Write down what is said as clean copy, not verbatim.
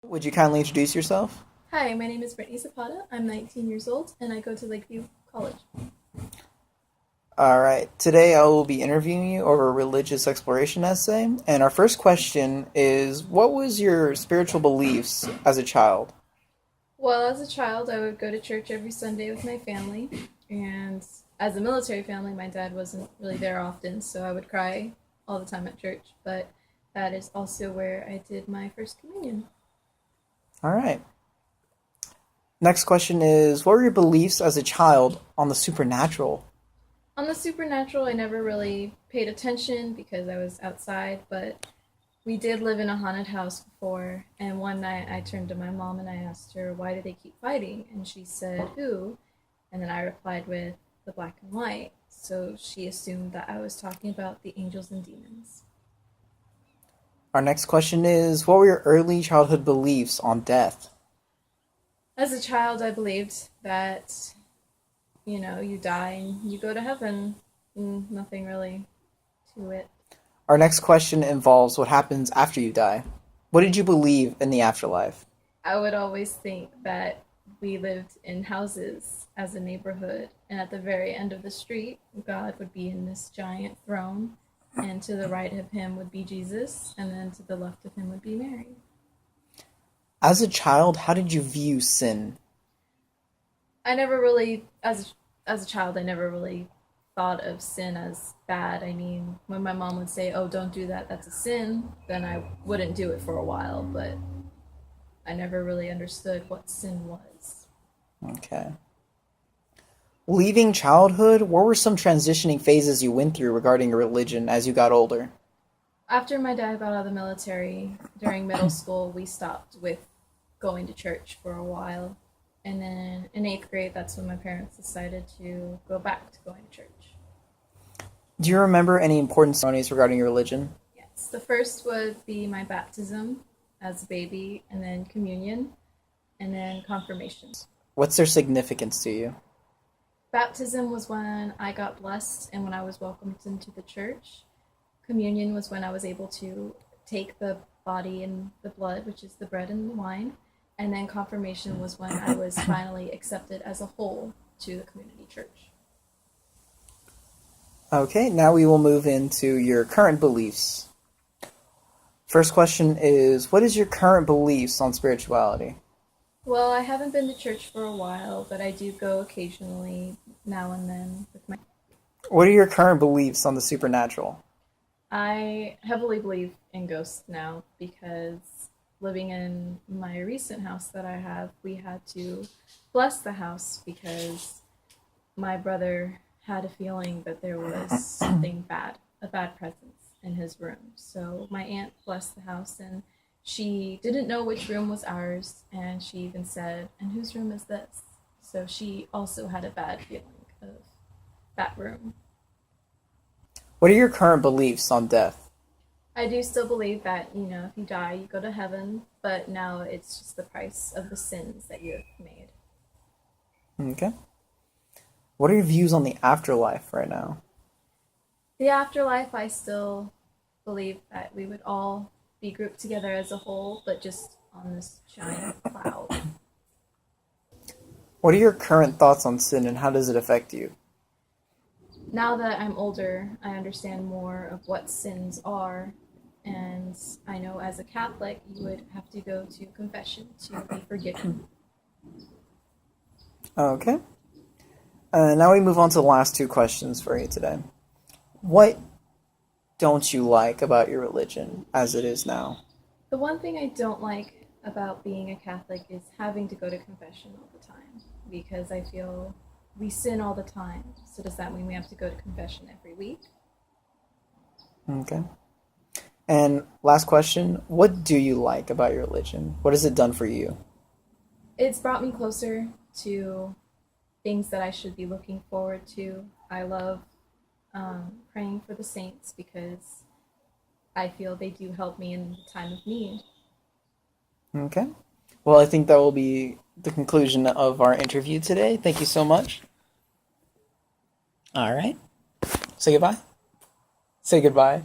Would you kindly introduce yourself? Hi, my name is Brittany Zapata. I'm 19 years old and I go to Lakeview College. All right. Today I will be interviewing you over a religious exploration essay. And our first question is, what was your spiritual beliefs as a child? Well, as a child, I would go to church every Sunday with my family, and as a military family, my dad wasn't really there often, so I would cry all the time at church, but that is also where I did my first communion. All right. Next question is, what were your beliefs as a child on the supernatural? On the supernatural, I never really paid attention because I was outside, but we did live in a haunted house before, and one night I turned to my mom and I asked her, why do they keep fighting? And she said, who? And then I replied with the black and white. So she assumed that I was talking about the angels and demons. Our next question is, what were your early childhood beliefs on death? As a child, I believed that, you die and you go to heaven. Nothing really to it. Our next question involves what happens after you die. What did you believe in the afterlife? I would always think that we lived in houses as a neighborhood, and at the very end of the street, God would be in this giant throne, and to the right of him would be Jesus, and then to the left of him would be Mary. As a child, how did you view sin? I never really, as a child, I never really thought of sin as bad. I mean, when my mom would say, "Oh, don't do that, that's a sin," then I wouldn't do it for a while, but I never really understood what sin was. Okay. Leaving childhood, what were some transitioning phases you went through regarding your religion as you got older? After my dad got out of the military, during middle school, we stopped with going to church for a while. And then in eighth grade, that's when my parents decided to go back to going to church. Do you remember any important ceremonies regarding your religion? Yes, the first would be my baptism as a baby, and then communion, and then confirmation. What's their significance to you? Baptism was when I got blessed and when I was welcomed into the church. Communion was when I was able to take the body and the blood, which is the bread and the wine. And then confirmation was when I was finally accepted as a whole to the community church. Okay, now we will move into your current beliefs. First question is, what is your current beliefs on spirituality? Well, I haven't been to church for a while, but I do go occasionally now and then with my... What are your current beliefs on the supernatural? I heavily believe in ghosts now because living in my recent house that I have, we had to bless the house because my brother had a feeling that there was something bad, a bad presence in his room. So my aunt blessed the house, and she didn't know which room was ours, and she even said, "And whose room is this?" So she also had a bad feeling of that room. What are your current beliefs on death? I do still believe that, if you die, you go to heaven, but now it's just the price of the sins that you have made. Okay. What are your views on the afterlife right now? The afterlife, I still believe that we would all be grouped together as a whole, but just on this giant cloud. What are your current thoughts on sin and how does it affect you? Now that I'm older, I understand more of what sins are, and I know as a Catholic, you would have to go to confession to be forgiven. Okay. Now we move on to the last two questions for you today. What don't you like about your religion as it is now? The one thing I don't like about being a Catholic is having to go to confession all the time, because I feel we sin all the time. So does that mean we have to go to confession every week? Okay. And last question, what do you like about your religion? What has it done for you? It's brought me closer to things that I should be looking forward to. I love praying for the saints because I feel they do help me in the time of need. Okay. Well, I think that will be the conclusion of our interview today. Thank you so much. All right. Say goodbye. Say goodbye.